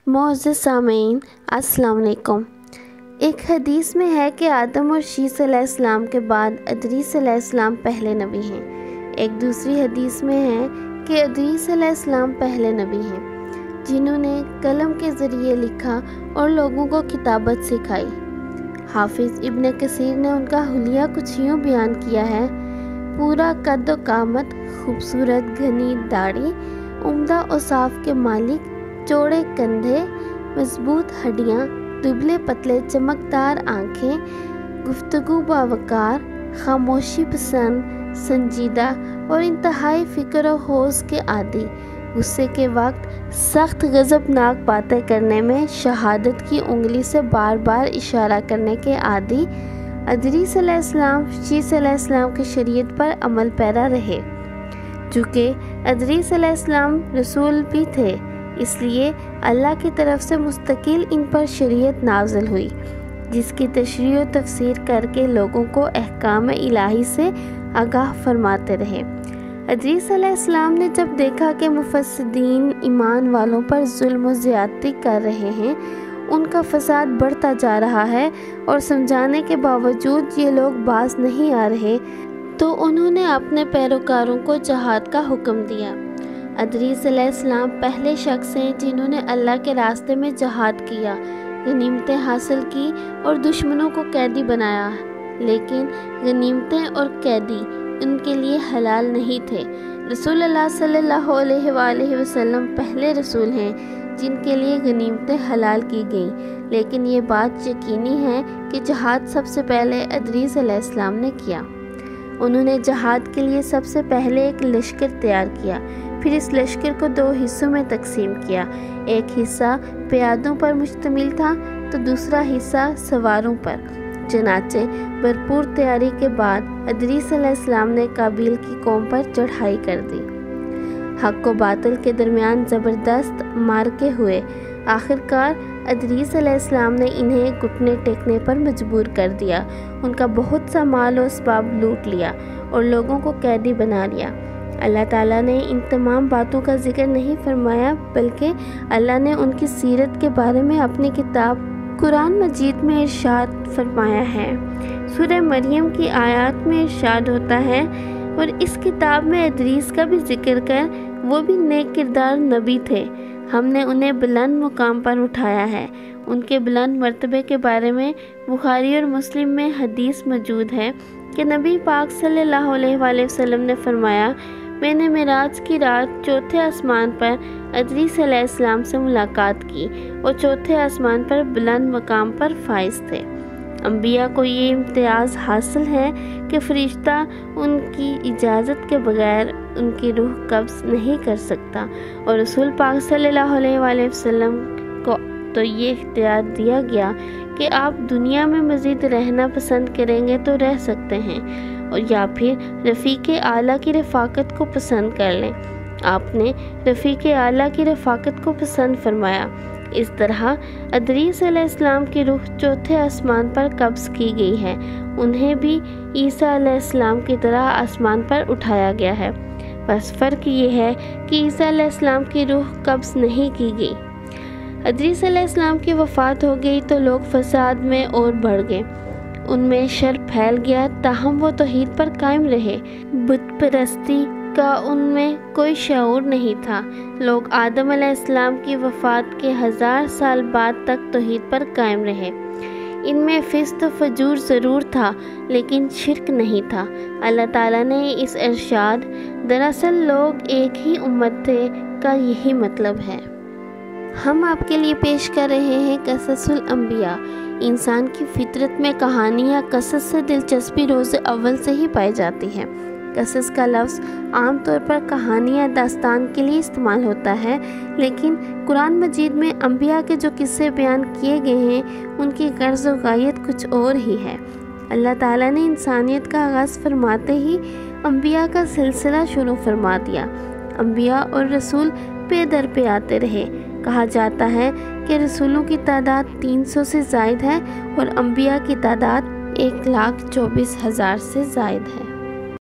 معزز سامعین، السلام علیکم۔ ایک حدیث میں ہے کہ آدم اور شیس علیہ السلام کے بعد ادریس علیہ السلام پہلے نبی ہیں۔ ایک دوسری حدیث میں ہے کہ ادریس علیہ السلام پہلے نبی ہیں جنہوں نے قلم کے ذریعے لکھا اور لوگوں کو کتابت سکھائی۔ حافظ ابن کثیر نے ان کا حلیہ کچھ یوں بیان کیا ہے: پورا قد و قامت، خوبصورت گھنی داڑھی، عمدہ اوصاف کے مالک، چوڑے کندھے، مضبوط ہڈیاں، دبلے پتلے چمکدار آنکھیں، گفتگو باوقار، خاموشی پسند، سنجیدہ اور انتہائی فکر و ہوش کے عادی، غصے کے وقت سخت غضبناک باتیں کرنے میں شہادت کی انگلی سے بار بار اشارہ کرنے کے عادی، ادریس علیہ السلام شیس علیہ السلام کی شریعت پر عمل پیرا رہے۔ چونکہ ادریس علیہ السلام رسول بھی تھے، اس لیے اللہ کی طرف سے مستقل ان پر شریعت نازل ہوئی، جس کی تشریح و تفسیر کر کے لوگوں کو احکام الہی سے آگاہ فرماتے رہے۔ ادریس علیہ السلام نے جب دیکھا کہ مفسدین ایمان والوں پر ظلم و زیادتی کر رہے ہیں، ان کا فساد بڑھتا جا رہا ہے اور سمجھانے کے باوجود یہ لوگ باز نہیں آ رہے، تو انہوں نے اپنے پیروکاروں کو جہاد کا حکم دیا۔ ادریس علیہ السلام پہلے شخص ہیں جنہوں نے اللہ کے راستے میں جہاد کیا، غنیمتیں حاصل کی اور دشمنوں کو قیدی بنایا، لیکن غنیمتیں اور قیدی ان کے لیے حلال نہیں تھے۔ رسول اللہ صلی اللہ علیہ وآلہ وسلم پہلے رسول ہیں جن کے لیے غنیمتیں حلال کی گئیں، لیکن یہ بات یقینی ہے کہ جہاد سب سے پہلے ادریس علیہ السلام نے کیا۔ انہوں نے جہاد کے لیے سب سے پہلے ایک لشکر تیار کیا، پھر اس لشکر کو 2 حصوں میں تقسیم کیا۔ ایک حصہ پیادوں پر مشتمل تھا تو دوسرا حصہ سواروں پر۔ چنانچہ بھرپور تیاری کے بعد ادریس علیہ السلام نے قابیل کی قوم پر چڑھائی کر دی۔ حق و باطل کے درمیان زبردست معرکے ہوئے۔ آخرکار ادریس علیہ السلام نے انہیں گھٹنے ٹیکنے پر مجبور کر دیا، ان کا بہت سا مال و اسباب لوٹ لیا اور لوگوں کو قیدی بنا لیا۔ اللہ تعالیٰ نے ان تمام باتوں کا ذکر نہیں فرمایا، بلکہ اللہ نے ان کی سیرت کے بارے میں اپنی کتاب قرآن مجید میں ارشاد فرمایا ہے۔ سورہ مریم کی آیات میں ارشاد ہوتا ہے: اور اس کتاب میں ادریس کا بھی ذکر کر، وہ بھی نیک کردار نبی تھے، ہم نے انہیں بلند مقام پر اٹھایا ہے۔ ان کے بلند مرتبے کے بارے میں بخاری اور مسلم میں حدیث موجود ہے کہ نبی پاک صلی اللہ علیہ وآلہ وسلم نے فرمایا: میں نے معراج کی رات 4تھے آسمان پر ادریس علیہ السلام سے ملاقات کی، اور 4تھے آسمان پر بلند مقام پر فائز تھے۔ انبیاء کو یہ امتیاز حاصل ہے کہ فرشتہ ان کی اجازت کے بغیر ان کی روح قبض نہیں کر سکتا، اور رسول پاک صلی اللہ علیہ وآلہ وسلم کو تو یہ اختیار دیا گیا کہ آپ دنیا میں مزید رہنا پسند کریں گے تو رہ سکتے ہیں، اور یا پھر رفیق اعلیٰ کی رفاقت کو پسند کر لیں۔ آپ نے رفیق اعلیٰ کی رفاقت کو پسند فرمایا۔ اس طرح ادریس علیہ السلام کی روح 4تھے آسمان پر قبض کی گئی ہے، انہیں بھی عیسیٰ علیہ السلام کی طرح آسمان پر اٹھایا گیا ہے، بس فرق یہ ہے کہ عیسیٰ علیہ السلام کی روح قبض نہیں کی گئی۔ ادریس علیہ السلام کی وفات ہو گئی تو لوگ فساد میں اور بڑھ گئے، ان میں شر پھیل گیا، تاہم وہ توحید پر قائم رہے۔ بت پرستی کا ان میں کوئی شعور نہیں تھا۔ لوگ آدم علیہ السلام کی وفات کے 1000 سال بعد تک توحید پر قائم رہے۔ ان میں فسق و فجور ضرور تھا، لیکن شرک نہیں تھا۔ اللہ تعالیٰ نے اس ارشاد "دراصل لوگ ایک ہی امت تھے" کا یہی مطلب ہے۔ ہم آپ کے لیے پیش کر رہے ہیں قصص الانبیاء۔ انسان کی فطرت میں کہانیاں قصص سے دلچسپی روز اول سے ہی پائی جاتی ہے۔ قصص کا لفظ عام طور پر کہانی یا داستان کے لیے استعمال ہوتا ہے، لیکن قرآن مجید میں انبیاء کے جو قصے بیان کیے گئے ہیں ان کی غرض و غایت کچھ اور ہی ہے۔ اللہ تعالیٰ نے انسانیت کا آغاز فرماتے ہی انبیاء کا سلسلہ شروع فرما دیا۔ انبیاء اور رسول پے در پہ آتے رہے۔ کہا جاتا ہے کہ رسولوں کی تعداد 300 سے زائد ہے اور انبیاء کی تعداد 1,24,000 سے زائد ہے۔